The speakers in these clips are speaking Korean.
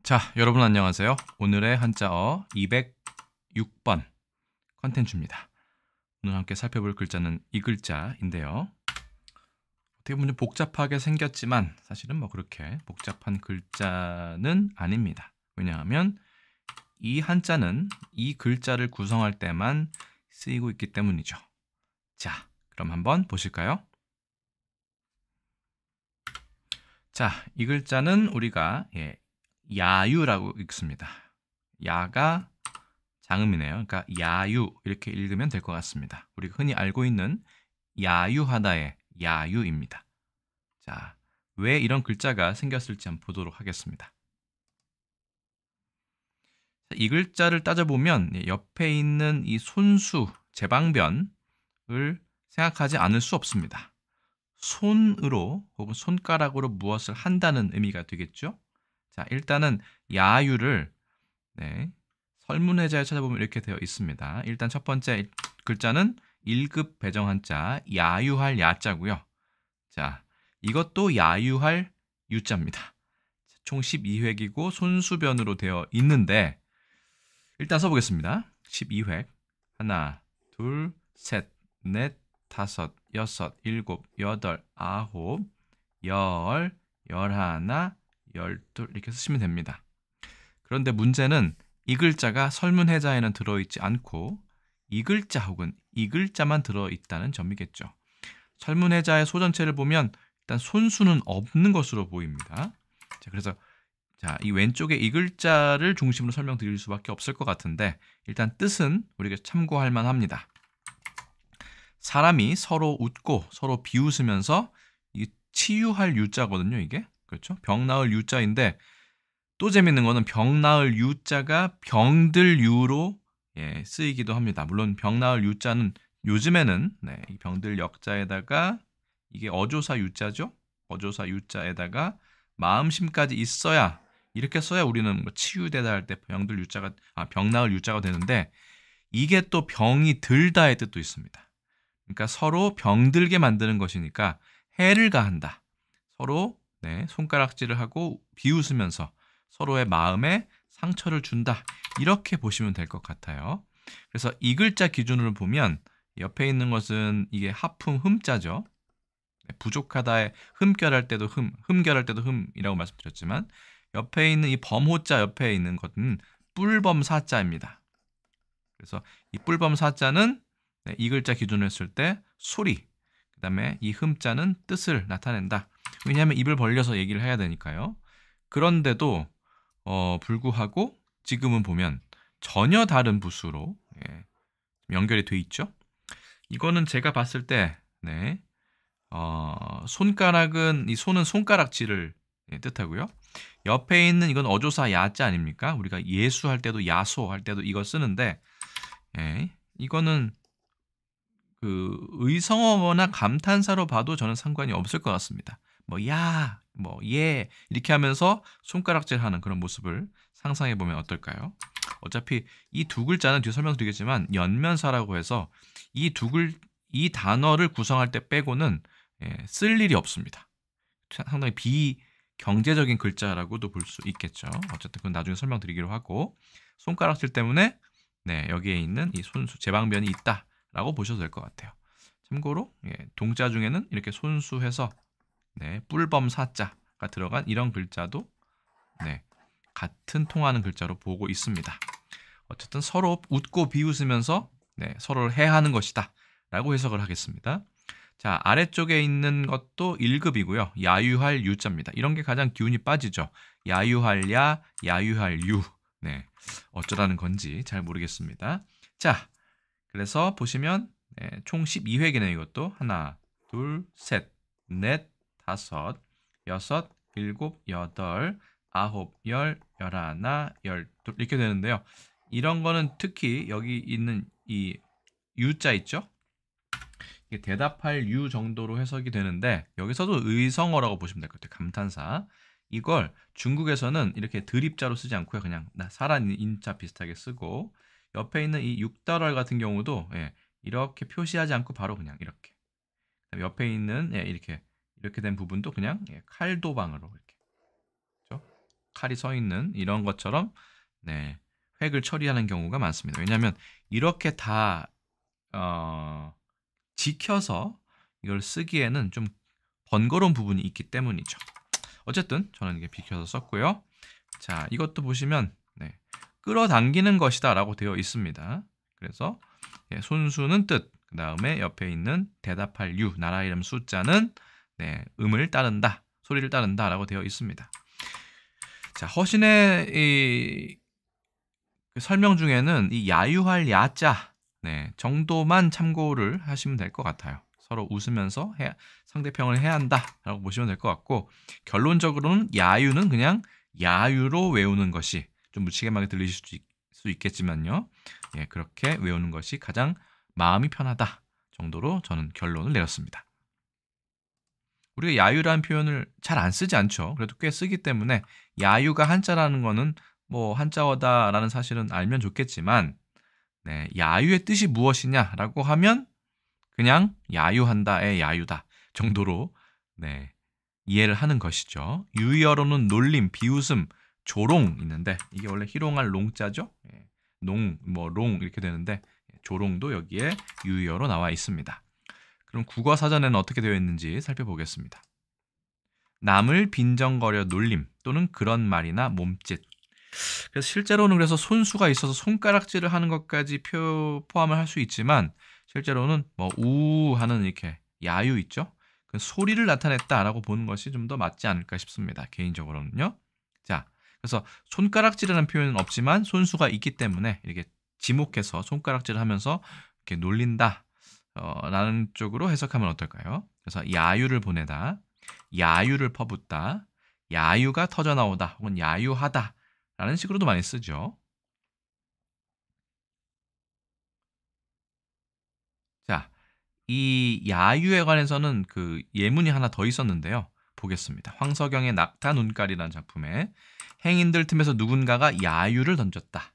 자, 여러분 안녕하세요. 오늘의 한자어 206번 컨텐츠입니다. 오늘 함께 살펴볼 글자는 이 글자인데요. 어떻게 보면 좀 복잡하게 생겼지만 사실은 뭐 그렇게 복잡한 글자는 아닙니다. 왜냐하면 이 한자는 이 글자를 구성할 때만 쓰이고 있기 때문이죠. 자, 그럼 한번 보실까요? 자, 이 글자는 우리가 야유라고 읽습니다. 야가 장음이네요. 그러니까 야유 이렇게 읽으면 될 것 같습니다. 우리가 흔히 알고 있는 야유하다의 야유입니다. 자, 왜 이런 글자가 생겼을지 한번 보도록 하겠습니다. 이 글자를 따져보면 옆에 있는 이 손수, 제방변을 생각하지 않을 수 없습니다. 손으로 혹은 손가락으로 무엇을 한다는 의미가 되겠죠. 자, 일단은 야유를 설문해자에 찾아보면 이렇게 되어 있습니다. 일단 첫 번째 글자는 1급 배정 한자 야유할 야자고요. 자, 이것도 야유할 유자입니다. 총 12획이고 손수변으로 되어 있는데 일단 써보겠습니다. 12획 하나, 둘, 셋, 넷, 다섯, 여섯, 일곱, 여덟, 아홉, 열, 열하나, 열둘 이렇게 쓰시면 됩니다. 그런데 문제는 이 글자가 설문해자에는 들어있지 않고 이 글자 혹은 이 글자만 들어있다는 점이겠죠. 설문해자의 소전체를 보면 일단 손수는 없는 것으로 보입니다. 자, 그래서 이 왼쪽에 이 글자를 중심으로 설명드릴 수밖에 없을 것 같은데 일단 뜻은 우리가 참고할 만합니다. 사람이 서로 웃고 서로 비웃으면서 이 치유할 유자거든요. 이게 그렇죠? 병 나을 유자인데 또 재밌는 거는 병 나을 유자가 병들 유로 쓰이기도 합니다. 물론 병 나을 유자는 요즘에는 이 병들 역자에다가 이게 어조사 유자죠. 어조사 유자에다가 마음심까지 있어야 이렇게 써야 우리는 뭐 치유되다 할 때 병들 유자가 병 나을 유자가 되는데 이게 또 병이 들다의 뜻도 있습니다. 그러니까 서로 병들게 만드는 것이니까 해를 가한다. 서로 손가락질을 하고 비웃으면서 서로의 마음에 상처를 준다. 이렇게 보시면 될 것 같아요. 그래서 이 글자 기준으로 보면 옆에 있는 것은 이게 하품 흠자죠. 부족하다에 흠결할 때도 흠결할 때도 흠이라고 말씀드렸지만 옆에 있는 이 범호자 옆에 있는 것은 뿔범사자입니다. 그래서 이 뿔범사자는 이 글자 기준으로 했을 때 소리, 그 다음에 이 흠자는 뜻을 나타낸다. 왜냐하면 입을 벌려서 얘기를 해야 되니까요. 그런데도 불구하고 지금은 보면 전혀 다른 부수로 연결이 돼 있죠. 이거는 제가 봤을 때 손가락은 이 손은 손가락질을 뜻하고요. 옆에 있는 이건 어조사 야자 아닙니까? 우리가 예수할 때도 야소 할 때도 이거 쓰는데 이거는 그 의성어나 감탄사로 봐도 저는 상관이 없을 것 같습니다. 뭐 야, 뭐 예 이렇게 하면서 손가락질하는 그런 모습을 상상해 보면 어떨까요? 어차피 이 두 글자는 뒤에 설명드리겠지만 연면사라고 해서 이 단어를 구성할 때 빼고는 쓸 일이 없습니다. 상당히 비경제적인 글자라고도 볼 수 있겠죠. 어쨌든 그건 나중에 설명드리기로 하고 손가락질 때문에 여기에 있는 이 손수 제방변이 있다라고 보셔도 될 것 같아요. 참고로 동자 중에는 이렇게 손수해서 뿔범사자가 들어간 이런 글자도 같은 통하는 글자로 보고 있습니다. 어쨌든 서로 웃고 비웃으면서 서로를 해하는 것이다 라고 해석을 하겠습니다. 자, 아래쪽에 있는 것도 1급이고요. 야유할 유자입니다. 이런 게 가장 기운이 빠지죠. 야유할 야, 야유할 유. 어쩌라는 건지 잘 모르겠습니다. 자, 그래서 보시면 총 12획이네요. 이것도 하나, 둘, 셋, 넷, 다섯, 여섯, 일곱, 여덟, 아홉, 열, 열하나, 열둘 이렇게 되는데요. 이런 거는 특히 여기 있는 이 유자 있죠? 이게 대답할 유 정도로 해석이 되는데 여기서도 의성어라고 보시면 될 것 같아요. 감탄사. 이걸 중국에서는 이렇게 드립자로 쓰지 않고요. 그냥 살한 인자 비슷하게 쓰고 옆에 있는 이 육달월 같은 경우도 이렇게 표시하지 않고 바로 그냥 이렇게 옆에 있는 이렇게 된 부분도 그냥 칼도방으로 이렇게 그렇죠? 칼이 서 있는 이런 것처럼 네, 획을 처리하는 경우가 많습니다. 왜냐하면 이렇게 다 지켜서 이걸 쓰기에는 좀 번거로운 부분이 있기 때문이죠. 어쨌든 저는 이게 비켜서 썼고요. 자, 이것도 보시면 네, 끌어당기는 것이다 라고 되어 있습니다. 그래서 손수는 뜻, 그 다음에 옆에 있는 대답할 유, 나라 이름 숫자는 네, 음을 따른다, 소리를 따른다 라고 되어 있습니다. 자, 허신의 그 설명 중에는 이 야유할 야자 네, 정도만 참고를 하시면 될 것 같아요. 서로 웃으면서 상대평을 해야 한다라고 보시면 될 것 같고, 결론적으로는 야유는 그냥 야유로 외우는 것이 좀 무치게하게 들리실 수 있겠지만요. 예, 그렇게 외우는 것이 가장 마음이 편하다 정도로 저는 결론을 내렸습니다. 우리가 야유라는 표현을 잘 안 쓰지 않죠. 그래도 꽤 쓰기 때문에 야유가 한자라는 거는 뭐 한자어다라는 사실은 알면 좋겠지만 네, 야유의 뜻이 무엇이냐라고 하면 그냥 야유한다의 야유다 정도로 네, 이해를 하는 것이죠. 유의어로는 놀림, 비웃음, 조롱 있는데 이게 원래 희롱할 롱자죠. 예, 농, 뭐 롱 이렇게 되는데 조롱도 여기에 유의어로 나와 있습니다. 그럼 국어 사전에는 어떻게 되어 있는지 살펴보겠습니다. 남을 빈정거려 놀림 또는 그런 말이나 몸짓. 그래서 실제로는 그래서 손수가 있어서 손가락질을 하는 것까지 포함을 할 수 있지만 실제로는 뭐 우 하는 이렇게 야유 있죠. 그 소리를 나타냈다라고 보는 것이 좀 더 맞지 않을까 싶습니다. 개인적으로는요. 자, 그래서 손가락질이라는 표현은 없지만 손수가 있기 때문에 이렇게 지목해서 손가락질을 하면서 이렇게 놀린다 라는 쪽으로 해석하면 어떨까요? 그래서 야유를 보내다, 야유를 퍼붓다, 야유가 터져나오다 혹은 야유하다 라는 식으로도 많이 쓰죠. 자, 이 야유에 관해서는 그 예문이 하나 더 있었는데요. 보겠습니다. 황석영의 낙타 눈깔이라는 작품에 행인들 틈에서 누군가가 야유를 던졌다.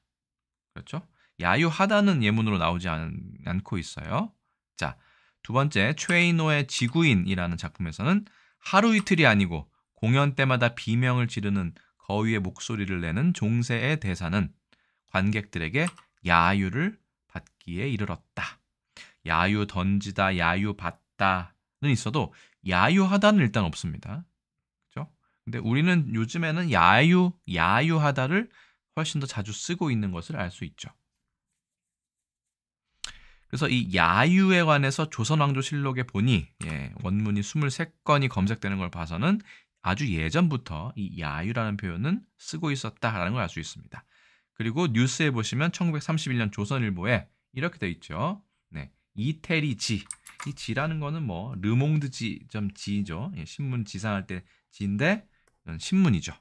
그렇죠? 야유하다는 예문으로 나오지 않고 있어요. 자, 두 번째 최인호의 지구인이라는 작품에서는 하루 이틀이 아니고 공연 때마다 비명을 지르는 거위의 목소리를 내는 종세의 대사는 관객들에게 야유를 받기에 이르렀다. 야유 던지다, 야유 받다는 있어도 야유하다는 일단 없습니다. 그렇죠? 근데 우리는 요즘에는 야유하다를 훨씬 더 자주 쓰고 있는 것을 알 수 있죠. 그래서 이 야유에 관해서 조선왕조실록에 보니 원문이 23건이 검색되는 걸 봐서는 아주 예전부터 이 야유라는 표현은 쓰고 있었다라는 걸 알 수 있습니다. 그리고 뉴스에 보시면 1931년 조선일보에 이렇게 돼 있죠. 네, 이태리 지. 이 지라는 거는 뭐 르몽드 지죠. 신문 지상할 때 지인데 신문이죠.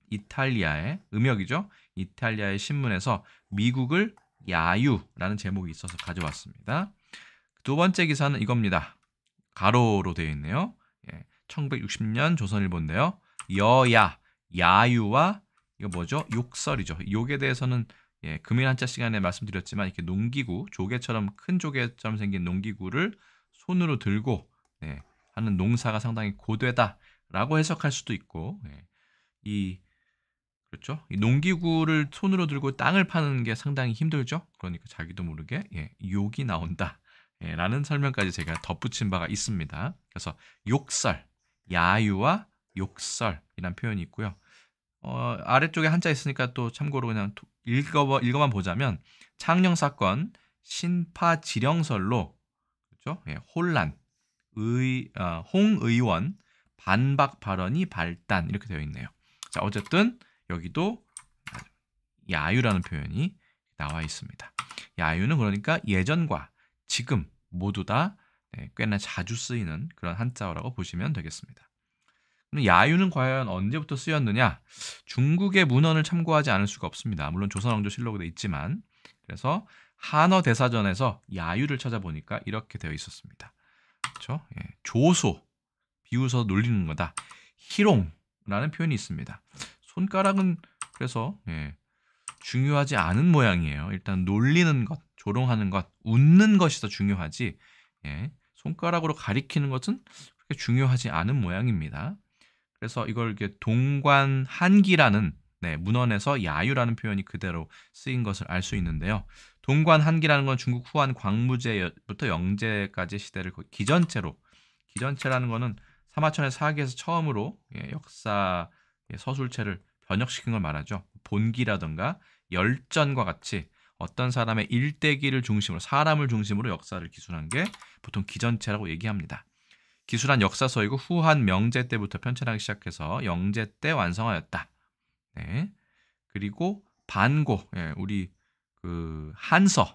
이탈리아의 음역이죠. 이탈리아의 신문에서 미국을 야유라는 제목이 있어서 가져왔습니다. 두 번째 기사는 이겁니다. 가로로 되어 있네요. 1960년 조선일보인데요. 여야, 야유와 이거 뭐죠? 욕설이죠. 욕에 대해서는 금일 한자 시간에 말씀드렸지만 이렇게 농기구, 조개처럼 큰 조개처럼 생긴 농기구를 손으로 들고 하는 농사가 상당히 고되다라고 해석할 수도 있고 그렇죠? 이 농기구를 손으로 들고 땅을 파는 게 상당히 힘들죠. 그러니까 자기도 모르게 욕이 나온다. 라는 설명까지 제가 덧붙인 바가 있습니다. 그래서 욕설, 야유와 욕설이란 표현이 있고요. 아래쪽에 한자 있으니까 또 참고로 그냥 읽어만 보자면 창녕 사건 신파지령설로 그렇죠? 혼란, 홍 의원 반박 발언이 발단 이렇게 되어 있네요. 자, 어쨌든 여기도 야유라는 표현이 나와 있습니다. 야유는 그러니까 예전과 지금 모두 다 꽤나 자주 쓰이는 그런 한자어라고 보시면 되겠습니다. 그럼 야유는 과연 언제부터 쓰였느냐? 중국의 문헌을 참고하지 않을 수가 없습니다. 물론 조선왕조실록에도 있지만 그래서 한어 대사전에서 야유를 찾아보니까 이렇게 되어 있었습니다. 그렇죠? 조소, 비웃어 놀리는 거다. 희롱라는 표현이 있습니다. 손가락은 그래서 중요하지 않은 모양이에요. 일단 놀리는 것, 조롱하는 것, 웃는 것이 더 중요하지 손가락으로 가리키는 것은 그렇게 중요하지 않은 모양입니다. 그래서 이걸 이렇게 동관한기라는 네, 문헌에서 야유라는 표현이 그대로 쓰인 것을 알 수 있는데요. 동관한기라는 건 중국 후한 광무제부터 영제까지 시대를 기전체라는 거는 사마천의 사기에서 처음으로 역사 서술체를 번역시킨 걸 말하죠. 본기라든가 열전과 같이 어떤 사람의 일대기를 중심으로 사람을 중심으로 역사를 기술한 게 보통 기전체라고 얘기합니다. 기술한 역사서이고 후한 명제 때부터 편찬하기 시작해서 영제 때 완성하였다. 네. 그리고 반고, 우리 그 한서로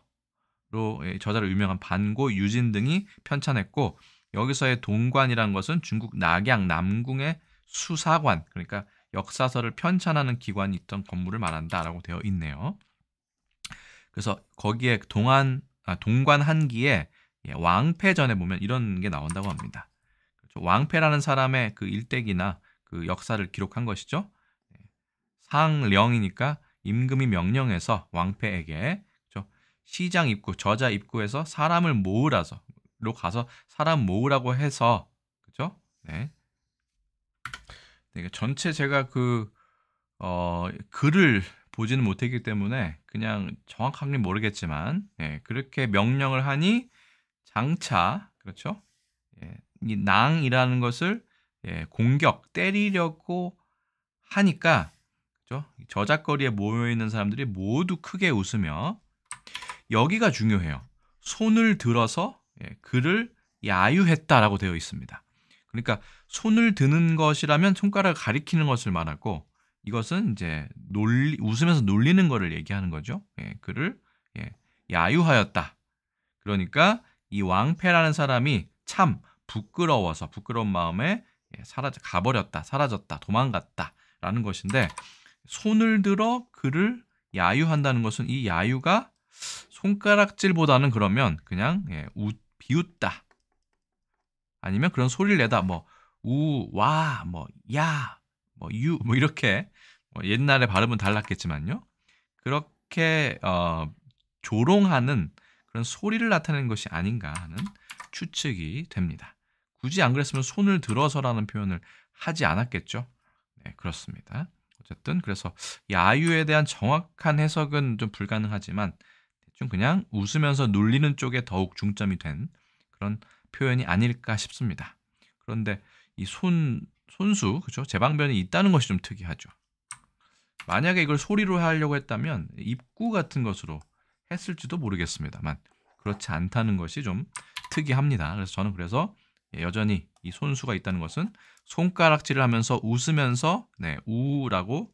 저자로 유명한 반고, 유진 등이 편찬했고 여기서의 동관이라는 것은 중국 낙양 남궁의 수사관, 그러니까 역사서를 편찬하는 기관이 있던 건물을 말한다라고 되어 있네요. 그래서 거기에 동관 한기에 왕패전에 보면 이런 게 나온다고 합니다. 그렇죠? 왕패라는 사람의 그 일대기나 그 역사를 기록한 것이죠. 상령이니까 임금이 명령해서 왕패에게, 그렇죠? 시장 입구, 저자 입구에서 사람을 모으라서 가서 사람 모으라고 해서, 그렇죠? 네. 네, 전체 제가 글을 보지는 못했기 때문에 그냥 정확하게 모르겠지만, 그렇게 명령을 하니 장차, 그렇죠? 이 낭이라는 것을 공격, 때리려고 하니까, 그렇죠? 저작거리에 모여 있는 사람들이 모두 크게 웃으며, 여기가 중요해요. 손을 들어서 그를 야유했다라고 되어 있습니다. 그러니까 손을 드는 것이라면 손가락을 가리키는 것을 말하고, 이것은 이제 웃으면서 놀리는 것을 얘기하는 거죠. 그를 야유하였다. 그러니까 이 왕패라는 사람이 참 부끄러워서 부끄러운 마음에 가버렸다, 사라졌다, 도망갔다라는 것인데, 손을 들어 그를 야유한다는 것은 이 야유가 손가락질보다는 그러면 그냥 비웃다, 아니면 그런 소리를 내다, 뭐 우, 와, 뭐 야, 뭐 유, 뭐 이렇게 옛날에 발음은 달랐겠지만요. 그렇게 조롱하는 그런 소리를 나타내는 것이 아닌가 하는 추측이 됩니다. 굳이 안 그랬으면 손을 들어서라는 표현을 하지 않았겠죠. 네, 그렇습니다. 어쨌든 그래서 야유에 대한 정확한 해석은 좀 불가능하지만 대충 그냥 웃으면서 놀리는 쪽에 더욱 중점이 된 그런 표현이 아닐까 싶습니다. 그런데 이 손수, 그렇죠? 제방변이 있다는 것이 좀 특이하죠. 만약에 이걸 소리로 하려고 했다면 입구 같은 것으로 했을지도 모르겠습니다만 그렇지 않다는 것이 좀 특이합니다. 그래서 저는 여전히 이 손수가 있다는 것은 손가락질을 하면서 웃으면서 우라고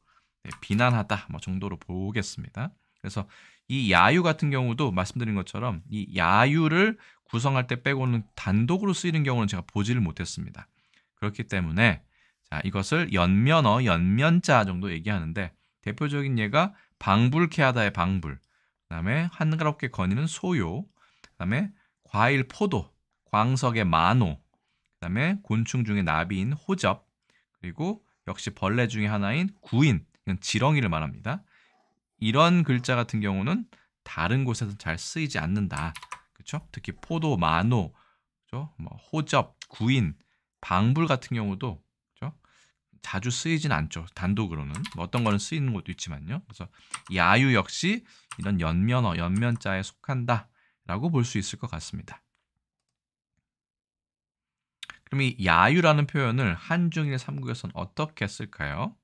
비난하다 뭐 정도로 보겠습니다. 그래서 이 야유 같은 경우도 말씀드린 것처럼 이 야유를 구성할 때 빼고는 단독으로 쓰이는 경우는 제가 보지를 못했습니다. 그렇기 때문에 자, 이것을 연면어, 연면자 정도 얘기하는데 대표적인 예가 방불케 하다의 방불, 그다음에 한가롭게 거니는 소요, 그다음에 과일 포도, 광석의 만호, 그다음에 곤충 중에 나비인 호접, 그리고 역시 벌레 중에 하나인 구인, 이건 지렁이를 말합니다. 이런 글자 같은 경우는 다른 곳에서 잘 쓰이지 않는다. 그렇죠? 특히 포도, 만호, 그렇죠? 뭐 호접, 구인, 방불 같은 경우도 그렇죠? 자주 쓰이진 않죠. 단독으로는. 뭐 어떤 거는 쓰이는 것도 있지만요. 그래서 야유 역시 이런 연면어, 연면자에 속한다라고 볼 수 있을 것 같습니다. 그럼 이 야유라는 표현을 한중일 삼국에서는 어떻게 쓸까요?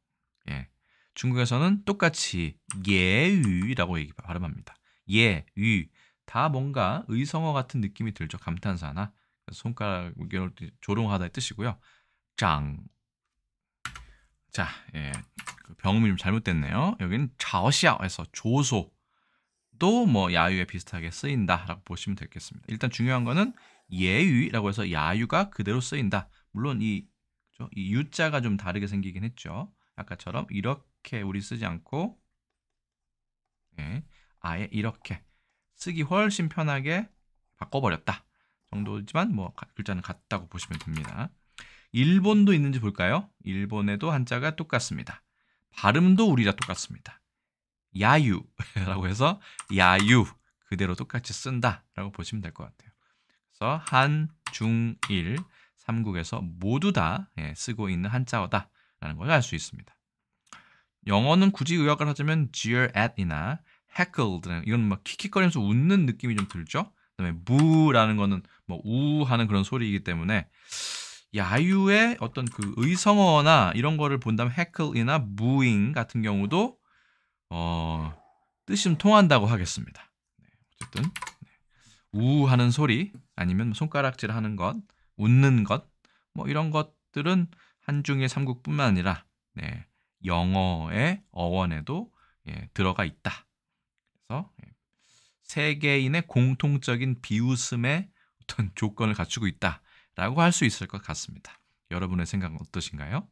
중국에서는 똑같이 예유라고 발음합니다. 예유. 다 뭔가 의성어 같은 느낌이 들죠. 감탄사나 손가락 조롱하다의 뜻이고요. 장. 자, 그 병음이 좀 잘못됐네요. 여기는 자오시아에서 조소도 뭐 야유에 비슷하게 쓰인다라고 보시면 되겠습니다. 일단 중요한 거는 예유라고 해서 야유가 그대로 쓰인다. 물론 이 유자가 좀 다르게 생기긴 했죠. 아까처럼 이렇게 우리 쓰지 않고 아예 이렇게 쓰기 훨씬 편하게 바꿔버렸다 정도지만 뭐 글자는 같다고 보시면 됩니다. 일본도 있는지 볼까요? 일본에도 한자가 똑같습니다. 발음도 우리랑 똑같습니다. 야유라고 해서 야유 그대로 똑같이 쓴다라고 보시면 될 것 같아요. 그래서 한, 중, 일, 삼국에서 모두 다 쓰고 있는 한자어다라는 걸 알 수 있습니다. 영어는 굳이 의역을 하자면 jeer at이나 heckled 이건 막 킥킥거리면서 웃는 느낌이 좀 들죠. 그다음에 boo라는 거는 뭐 우하는 그런 소리이기 때문에 야유의 어떤 그 의성어나 이런 거를 본다면 heckle이나 booing 같은 경우도 뜻이 좀 통한다고 하겠습니다. 어쨌든 우하는 소리 아니면 손가락질하는 것, 웃는 것, 뭐 이런 것들은 한중일 삼국뿐만 아니라 영어의 어원에도 들어가 있다. 그래서 세계인의 공통적인 비웃음의 어떤 조건을 갖추고 있다라고 할 수 있을 것 같습니다. 여러분의 생각은 어떠신가요?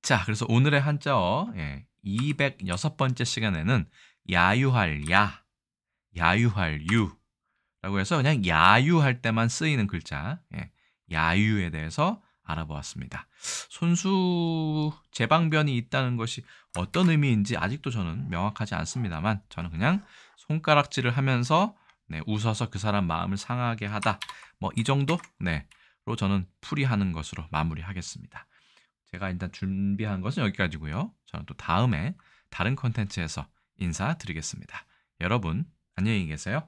자, 그래서 오늘의 한자어 206번째 시간에는 야유할 야, 야유할 유라고 해서 그냥 야유할 때만 쓰이는 글자 야유에 대해서 알아보았습니다. 손수 제방변이 있다는 것이 어떤 의미인지 아직도 저는 명확하지 않습니다만 저는 그냥 손가락질을 하면서 웃어서 그 사람 마음을 상하게 하다 뭐 이 정도로 저는 풀이하는 것으로 마무리하겠습니다. 제가 일단 준비한 것은 여기까지고요. 저는 또 다음에 다른 컨텐츠에서 인사드리겠습니다. 여러분 안녕히 계세요.